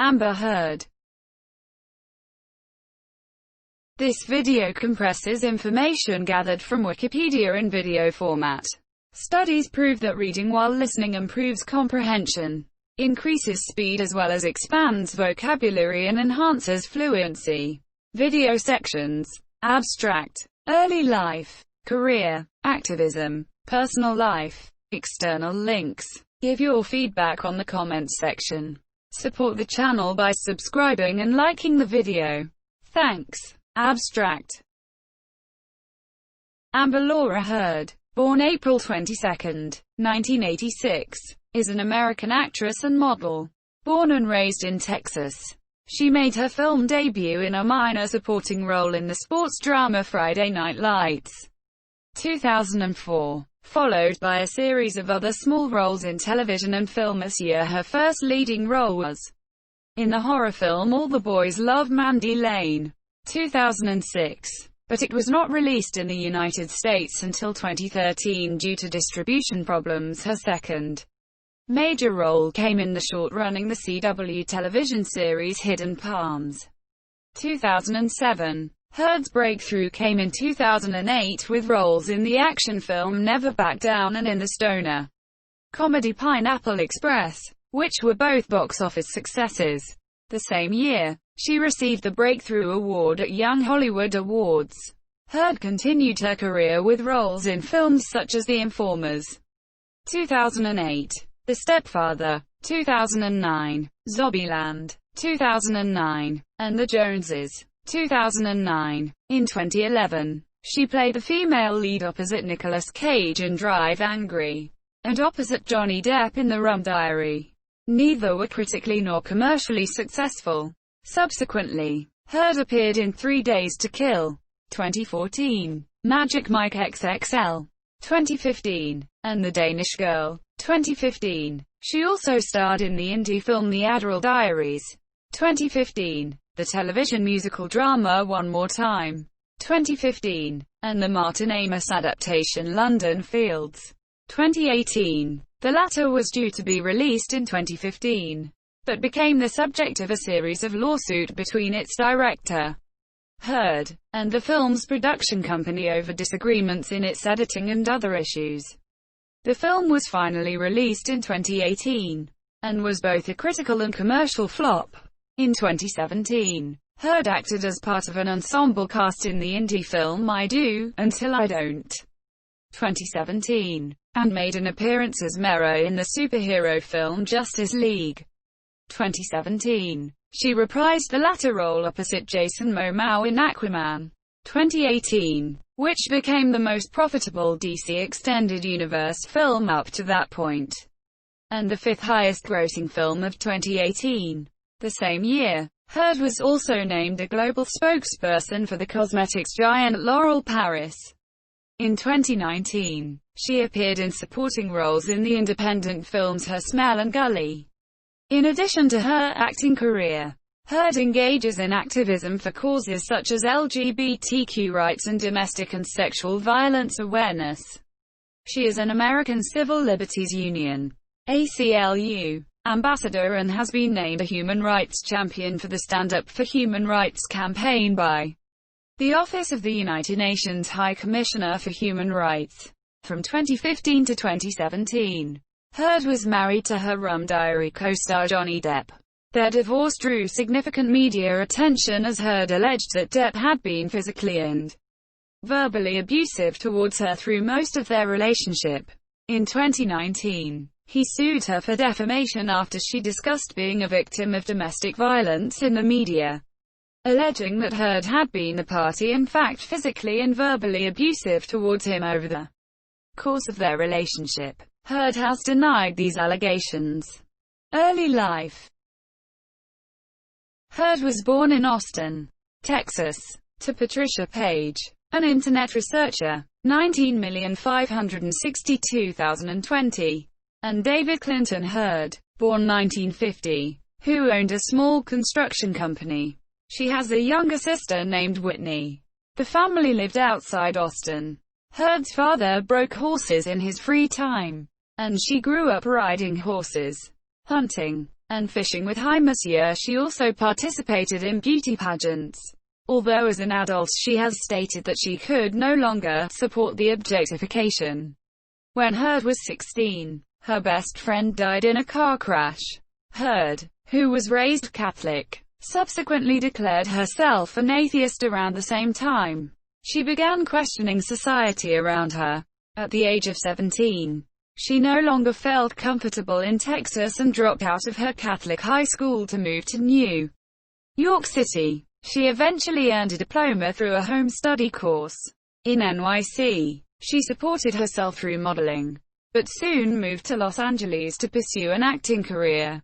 Amber Heard. This video compresses information gathered from Wikipedia in video format. Studies prove that reading while listening improves comprehension, increases speed as well as expands vocabulary and enhances fluency. Video sections. Abstract. Early life. Career. Activism. Personal life. External links. Give your feedback on the comments section. Support the channel by subscribing and liking the video. Thanks. Abstract. Amber Laura Heard, born April 22, 1986, is an American actress and model. Born and raised in Texas, she made her film debut in a minor supporting role in the sports drama Friday Night Lights, 2004, followed by a series of other small roles in television and film. This year her first leading role was in the horror film All the Boys Love Mandy Lane, 2006, but it was not released in the United States until 2013 due to distribution problems. Her second major role came in the short-running The CW television series Hidden Palms, 2007. Heard's breakthrough came in 2008 with roles in the action film Never Back Down and in the stoner comedy Pineapple Express, which were both box office successes. The same year, she received the Breakthrough Award at Young Hollywood Awards. Heard continued her career with roles in films such as The Informers, 2008, The Stepfather, 2009, Zombieland, 2009, and The Joneses, 2009. In 2011, she played the female lead opposite Nicolas Cage in Drive Angry, and opposite Johnny Depp in The Rum Diary. Neither were critically nor commercially successful. Subsequently, Heard appeared in 3 Days to Kill, 2014, Magic Mike XXL, 2015, and The Danish Girl, 2015. She also starred in the indie film The Adderall Diaries, 2015, the television musical drama One More Time, 2015, and the Martin Amis adaptation London Fields, 2018. The latter was due to be released in 2015, but became the subject of a series of lawsuits between its director, Heard, and the film's production company over disagreements in its editing and other issues. The film was finally released in 2018, and was both a critical and commercial flop. In 2017, Heard acted as part of an ensemble cast in the indie film I Do, Until I Don't, 2017, and made an appearance as Mera in the superhero film Justice League, 2017. She reprised the latter role opposite Jason Momoa in Aquaman, 2018, which became the most profitable DC Extended Universe film up to that point, and the fifth highest grossing film of 2018. The same year, Heard was also named a global spokesperson for the cosmetics giant L'Oréal Paris. In 2019, she appeared in supporting roles in the independent films Her Smell and Gully. In addition to her acting career, Heard engages in activism for causes such as LGBTQ rights and domestic and sexual violence awareness. She is an American Civil Liberties Union (ACLU) ambassador and has been named a human rights champion for the Stand Up for Human Rights campaign by the Office of the United Nations High Commissioner for Human Rights. From 2015 to 2017, Heard was married to her Rum Diary co-star Johnny Depp. Their divorce drew significant media attention as Heard alleged that Depp had been physically and verbally abusive towards her through most of their relationship. In 2019, he sued her for defamation after she discussed being a victim of domestic violence in the media, alleging that Heard had been the party in fact physically and verbally abusive towards him over the course of their relationship. Heard has denied these allegations. Early life. Heard was born in Austin, Texas, to Patricia Page, an internet researcher, 19,562,020, and David Clinton Heard, born 1950, who owned a small construction company. She has a younger sister named Whitney. The family lived outside Austin. Heard's father broke horses in his free time, and she grew up riding horses, hunting, and Fishing with Hi Monsieur. She also participated in beauty pageants. Although as an adult she has stated that she could no longer support the objectification. When Heard was 16, her best friend died in a car crash. Heard, who was raised Catholic, subsequently declared herself an atheist around the same time. She began questioning society around her. At the age of 17, she no longer felt comfortable in Texas and dropped out of her Catholic high school to move to New York City. She eventually earned a diploma through a home study course in NYC. She supported herself through modeling, but soon moved to Los Angeles to pursue an acting career.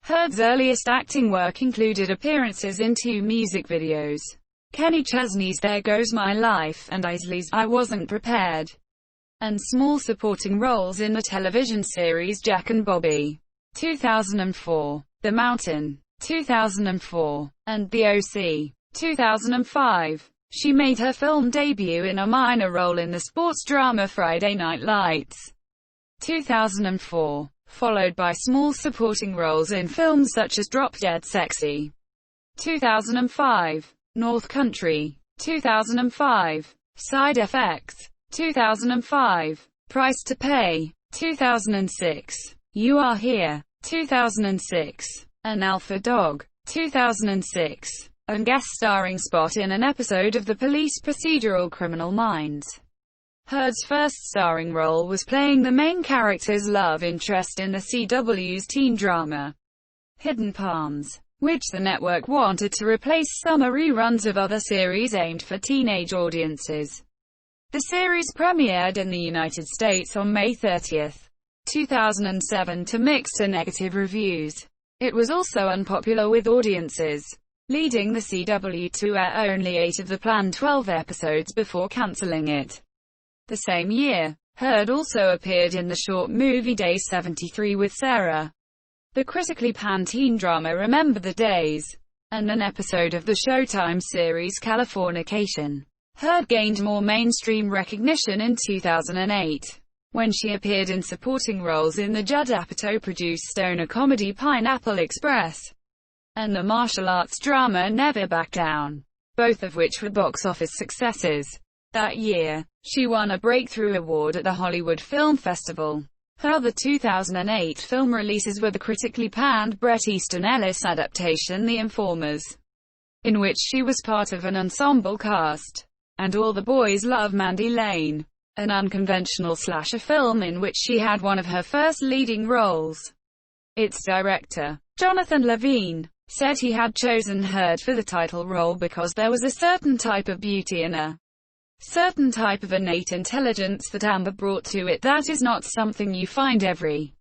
Heard's earliest acting work included appearances in 2 music videos, Kenny Chesney's There Goes My Life and Isley's I Wasn't Prepared, and small supporting roles in the television series Jack and Bobby, 2004, The Mountain, 2004, and The O.C., 2005. She made her film debut in a minor role in the sports drama Friday Night Lights, 2004, followed by small supporting roles in films such as Drop Dead Sexy, 2005, North Country, 2005, Side Effects, 2005, Price to Pay, 2006, You Are Here, 2006, An Alpha Dog, 2006, and guest starring spot in an episode of the police procedural Criminal Minds. Heard's first starring role was playing the main character's love interest in the CW's teen drama, Hidden Palms, which the network wanted to replace summer reruns of other series aimed for teenage audiences. The series premiered in the United States on May 30, 2007 to mixed to negative reviews. It was also unpopular with audiences, leading the CW to air only 8 of the planned 12 episodes before cancelling it. The same year, Heard also appeared in the short movie Day 73 with Sarah, the critically panned teen drama Remember the Days, and an episode of the Showtime series Californication. Heard gained more mainstream recognition in 2008, when she appeared in supporting roles in the Judd Apatow-produced stoner comedy Pineapple Express, and the martial arts drama Never Back Down, both of which were box office successes. That year, she won a Breakthrough Award at the Hollywood Film Festival. Her other 2008 film releases were the critically panned Bret Easton Ellis adaptation The Informers, in which she was part of an ensemble cast, and All the Boys Love Mandy Lane, an unconventional slasher film in which she had one of her first leading roles. Its director, Jonathan Levine, said he had chosen Heard for the title role because there was a certain type of beauty and a certain type of innate intelligence that Amber brought to it that is not something you find every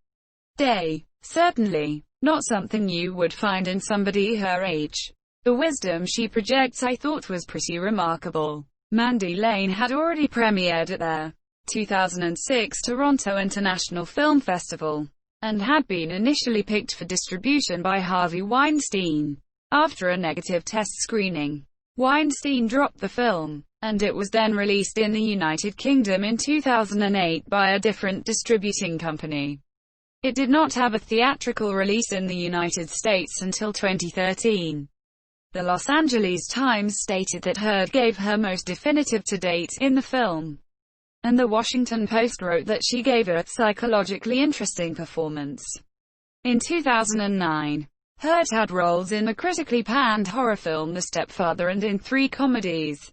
day. Certainly not something you would find in somebody her age. The wisdom she projects I thought was pretty remarkable. Mandy Lane had already premiered at their 2006 Toronto International Film Festival, and had been initially picked for distribution by Harvey Weinstein. After a negative test screening, Weinstein dropped the film, and it was then released in the United Kingdom in 2008 by a different distributing company. It did not have a theatrical release in the United States until 2013. The Los Angeles Times stated that Heard gave her most definitive to date in the film, and the Washington Post wrote that she gave a psychologically interesting performance. In 2009, Heard had roles in the critically panned horror film The Stepfather and in 3 comedies: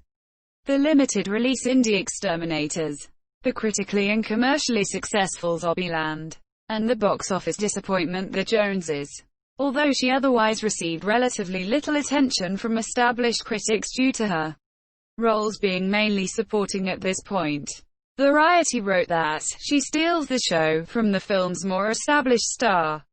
the limited-release indie Exterminators, the critically and commercially successful Zombieland, and the box office disappointment The Joneses. Although she otherwise received relatively little attention from established critics due to her roles being mainly supporting at this point. Variety wrote that she steals the show from the film's more established star,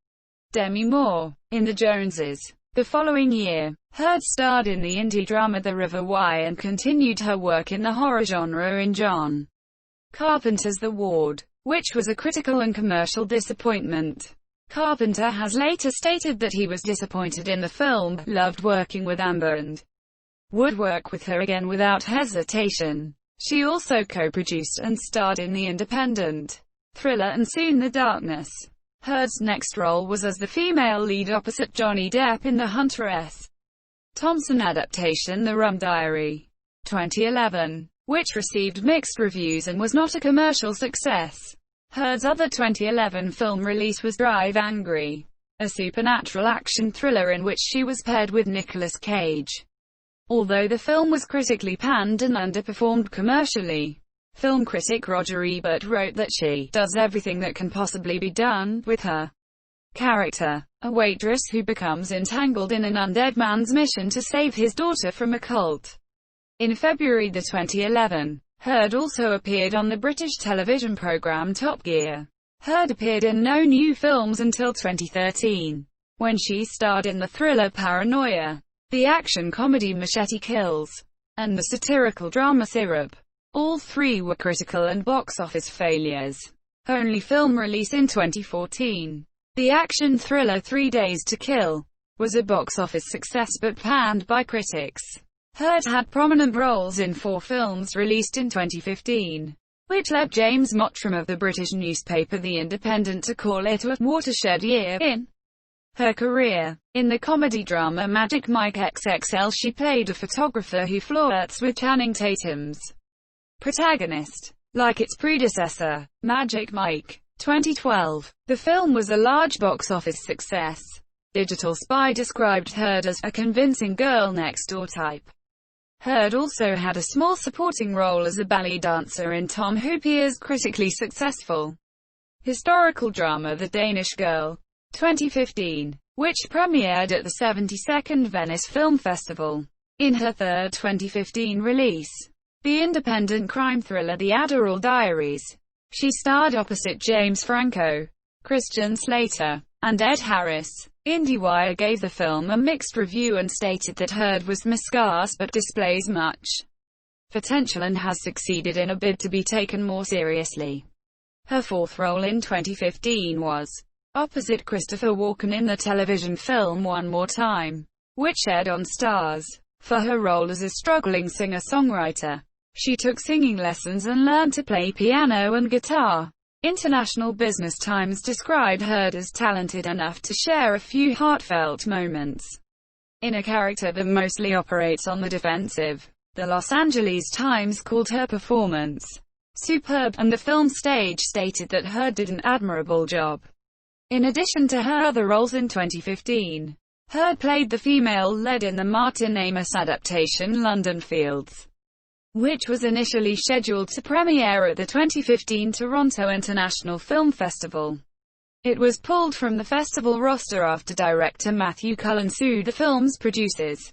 Demi Moore, in The Joneses. The following year, Heard starred in the indie drama The River Why and continued her work in the horror genre in John Carpenter's The Ward, which was a critical and commercial disappointment. Carpenter has later stated that he was disappointed in the film, loved working with Amber and would work with her again without hesitation. She also co-produced and starred in the independent Thriller and soon The Darkness. Heard's next role was as the female lead opposite Johnny Depp in the Hunter S. Thompson adaptation The Rum Diary, 2011, which received mixed reviews and was not a commercial success. Heard's other 2011 film release was Drive Angry, a supernatural action thriller in which she was paired with Nicolas Cage. Although the film was critically panned and underperformed commercially, film critic Roger Ebert wrote that she does everything that can possibly be done with her character, a waitress who becomes entangled in an undead man's mission to save his daughter from a cult. In February 2011, Heard also appeared on the British television programme Top Gear. Heard appeared in no new films until 2013, when she starred in the thriller Paranoia, the action comedy Machete Kills, and the satirical drama Syrup. All three were critical and box office failures. Only film release in 2014. The action thriller 3 Days to Kill was a box office success but panned by critics. Heard had prominent roles in 4 films released in 2015, which led James Mottram of the British newspaper The Independent to call it a watershed year in her career. In the comedy drama Magic Mike XXL, she played a photographer who flirts with Channing Tatum's protagonist. Like its predecessor, Magic Mike, 2012, the film was a large box office success. Digital Spy described Heard as a convincing girl next door type. Heard also had a small supporting role as a ballet dancer in Tom Hoopier's critically successful historical drama The Danish Girl, 2015, which premiered at the 72nd Venice Film Festival. In her third 2015 release, the independent crime thriller The Adderall Diaries, she starred opposite James Franco, Christian Slater, and Ed Harris. IndieWire gave the film a mixed review and stated that Heard was miscast but displays much potential and has succeeded in a bid to be taken more seriously. Her fourth role in 2015 was opposite Christopher Walken in the television film One More Time, which aired on Starz. For her role as a struggling singer-songwriter, she took singing lessons and learned to play piano and guitar. International Business Times described Heard as talented enough to share a few heartfelt moments in a character that mostly operates on the defensive. The Los Angeles Times called her performance superb, and the film stage stated that Heard did an admirable job. In addition to her other roles in 2015, Heard played the female lead in the Martin Amis adaptation London Fields, which was initially scheduled to premiere at the 2015 Toronto International Film Festival. It was pulled from the festival roster after director Matthew Cullen sued the film's producers,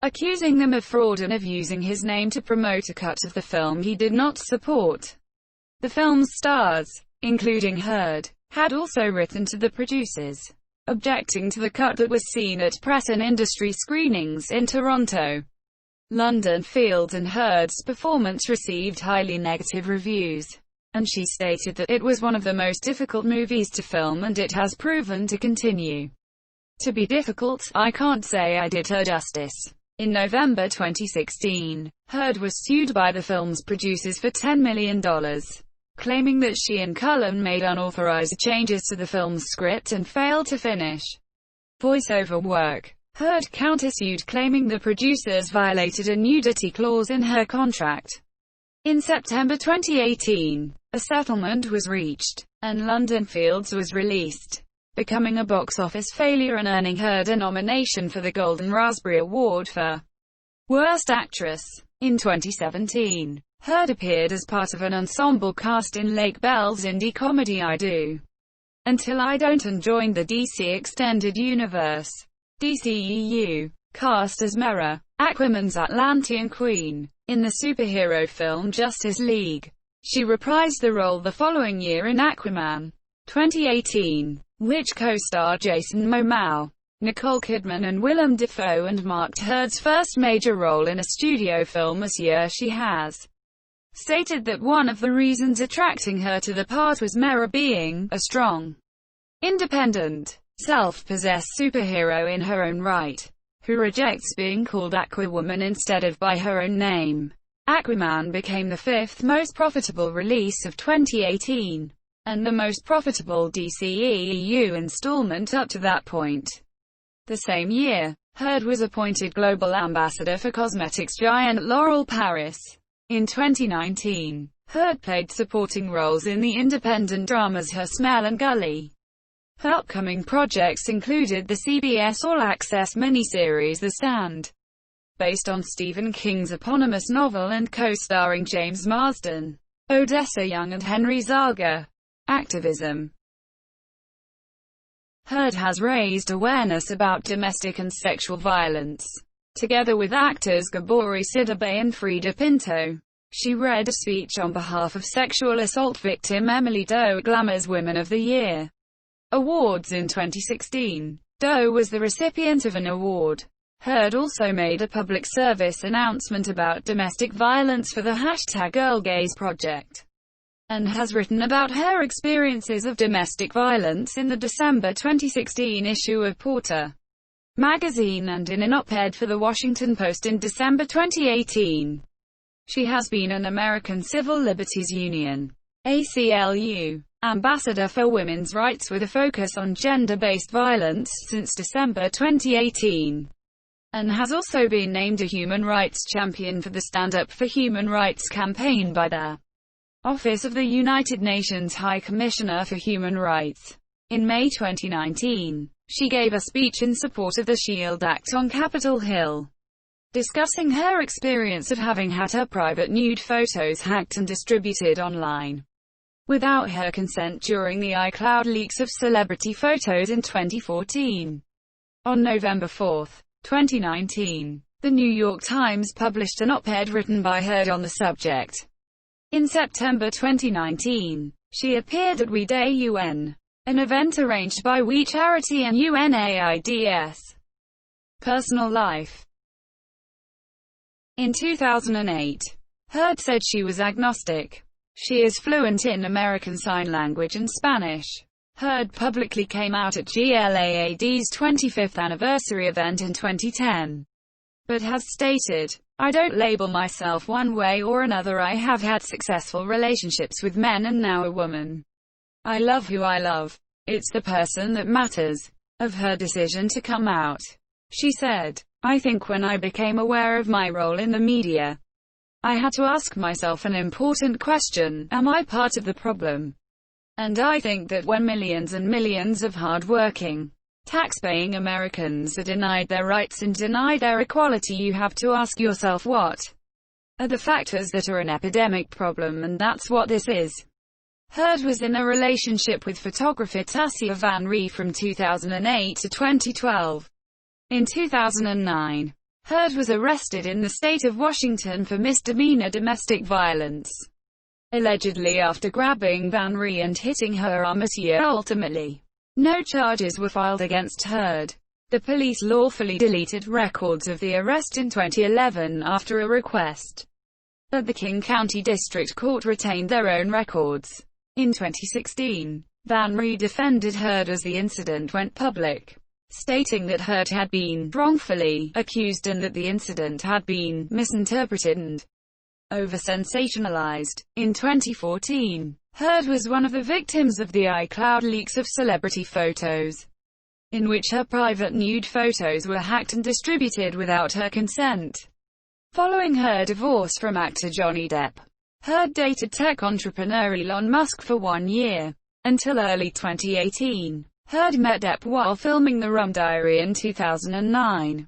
accusing them of fraud and of using his name to promote a cut of the film he did not support. The film's stars, including Heard, had also written to the producers, objecting to the cut that was seen at press and industry screenings in Toronto. London Fields and Heard's performance received highly negative reviews, and she stated that it was one of the most difficult movies to film and it has proven to continue to be difficult. I can't say I did her justice. In November 2016, Heard was sued by the film's producers for $10 million, claiming that she and Cullen made unauthorized changes to the film's script and failed to finish voiceover work. Heard countersued, claiming the producers violated a nudity clause in her contract. In September 2018, a settlement was reached, and London Fields was released, becoming a box office failure and earning Heard a nomination for the Golden Raspberry Award for Worst Actress. In 2017, Heard appeared as part of an ensemble cast in Lake Bell's indie comedy I Do Until I Don't and joined the DC Extended Universe DCEU cast as Mera, Aquaman's Atlantean queen, in the superhero film Justice League. She reprised the role the following year in Aquaman 2018, which co-starred Jason Momoa, Nicole Kidman and Willem Dafoe, and marked Heard's first major role in a studio film this year. She has stated that one of the reasons attracting her to the part was Mera being a strong, independent, self-possessed superhero in her own right, who rejects being called Aquawoman instead of by her own name. Aquaman became the fifth most profitable release of 2018. and the most profitable DCEU installment up to that point. The same year, Heard was appointed global ambassador for cosmetics giant L'Oréal Paris. In 2019, Heard played supporting roles in the independent dramas Her Smell and Gully. Her upcoming projects included the CBS All Access miniseries The Stand, based on Stephen King's eponymous novel and co-starring James Marsden, Odessa Young and Henry Zaga. Activism. Heard has raised awareness about domestic and sexual violence. Together with actors Gabori Sidibe and Frida Pinto, she read a speech on behalf of sexual assault victim Emily Doe at Glamour's Women of the Year Awards in 2016. Doe was the recipient of an award. Heard also made a public service announcement about domestic violence for the #GirlGaze project, and has written about her experiences of domestic violence in the December 2016 issue of Porter magazine and in an op-ed for The Washington Post in December 2018. She has been an American Civil Liberties Union (ACLU) ambassador for women's rights with a focus on gender-based violence since December 2018, and has also been named a human rights champion for the Stand Up for Human Rights campaign by the Office of the United Nations High Commissioner for Human Rights. In May 2019, she gave a speech in support of the SHIELD Act on Capitol Hill, discussing her experience of having had her private nude photos hacked and distributed online without her consent during the iCloud leaks of celebrity photos in 2014. On November 4, 2019, The New York Times published an op-ed written by Heard on the subject. In September 2019, she appeared at We Day UN, an event arranged by We Charity and UNAIDS. Personal life. In 2008, Heard said she was agnostic. She is fluent in American Sign Language and Spanish. Heard publicly came out at GLAAD's 25th anniversary event in 2010, but has stated, "I don't label myself one way or another. I have had successful relationships with men and now a woman. I love who I love. It's the person that matters." Of her decision to come out, she said, "I think when I became aware of my role in the media, I had to ask myself an important question: am I part of the problem? And I think that when millions and millions of hard-working, tax-paying Americans are denied their rights and denied their equality, you have to ask yourself what are the factors that are an epidemic problem, and that's what this is." Heard was in a relationship with photographer Tassia Van Ree from 2008 to 2012. In 2009, Heard was arrested in the state of Washington for misdemeanor domestic violence, allegedly after grabbing Van Ree and hitting her arm. Ultimately, no charges were filed against Heard. The police lawfully deleted records of the arrest in 2011 after a request, but the King County District Court retained their own records. In 2016, Van Ree defended Heard as the incident went public, stating that Heard had been wrongfully accused and that the incident had been misinterpreted and over-sensationalized. In 2014, Heard was one of the victims of the iCloud leaks of celebrity photos, in which her private nude photos were hacked and distributed without her consent. Following her divorce from actor Johnny Depp, Heard dated tech entrepreneur Elon Musk for 1 year, until early 2018. Heard met Depp while filming The Rum Diary in 2009,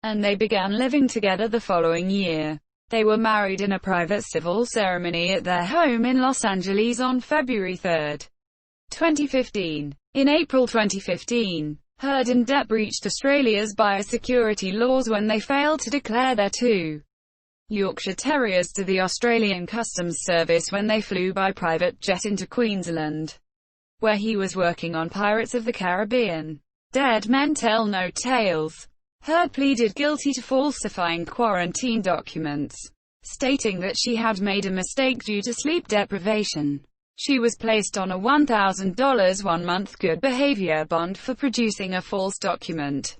and they began living together the following year. They were married in a private civil ceremony at their home in Los Angeles on February 3, 2015. In April 2015, Heard and Depp breached Australia's biosecurity laws when they failed to declare their 2 Yorkshire Terriers to the Australian Customs Service when they flew by private jet into Queensland, where he was working on Pirates of the Caribbean. Dead Men Tell No Tales. Heard pleaded guilty to falsifying quarantine documents, stating that she had made a mistake due to sleep deprivation. She was placed on a $1,000 one-month good behavior bond for producing a false document.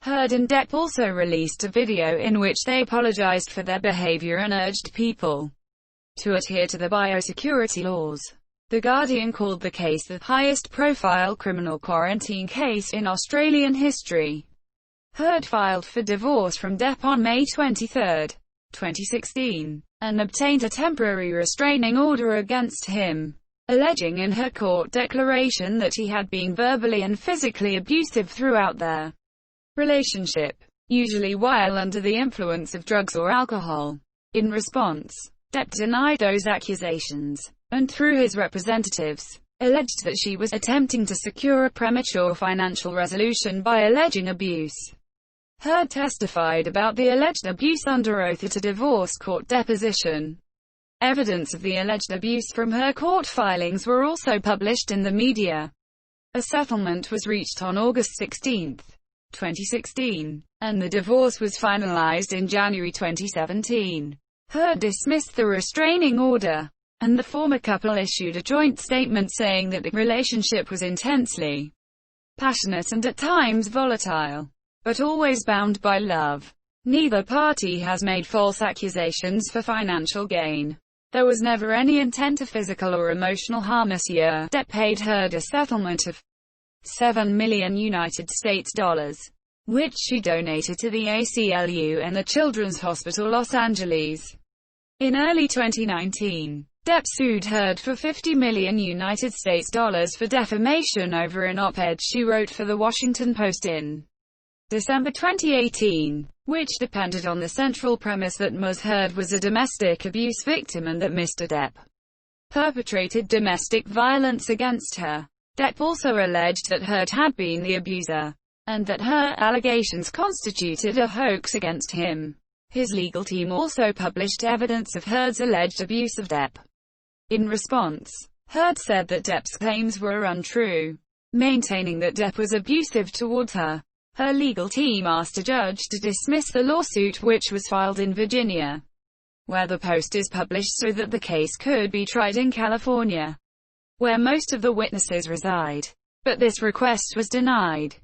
Heard and Depp also released a video in which they apologized for their behavior and urged people to adhere to the biosecurity laws. The Guardian called the case the highest-profile criminal quarantine case in Australian history. Heard filed for divorce from Depp on May 23, 2016, and obtained a temporary restraining order against him, alleging in her court declaration that he had been verbally and physically abusive throughout their relationship, usually while under the influence of drugs or alcohol. In response, Depp denied those accusations, and through his representatives, alleged that she was attempting to secure a premature financial resolution by alleging abuse. Heard testified about the alleged abuse under oath at a divorce court deposition. Evidence of the alleged abuse from her court filings were also published in the media. A settlement was reached on August 16, 2016, and the divorce was finalized in January 2017. Heard dismissed the restraining order, and the former couple issued a joint statement saying that the relationship was intensely passionate and at times volatile, but always bound by love. Neither party has made false accusations for financial gain. There was never any intent of physical or emotional harm. This year, Depp paid Heard a settlement of $7 million, which she donated to the ACLU and the Children's Hospital Los Angeles. In early 2019, Depp sued Heard for $50 million for defamation over an op-ed she wrote for The Washington Post in December 2018, which depended on the central premise that Ms. Heard was a domestic abuse victim and that Mr. Depp perpetrated domestic violence against her. Depp also alleged that Heard had been the abuser, and that her allegations constituted a hoax against him. His legal team also published evidence of Heard's alleged abuse of Depp. In response, Heard said that Depp's claims were untrue, maintaining that Depp was abusive towards her. Her legal team asked a judge to dismiss the lawsuit, which was filed in Virginia, where the Post is published, so that the case could be tried in California, where most of the witnesses reside. But this request was denied.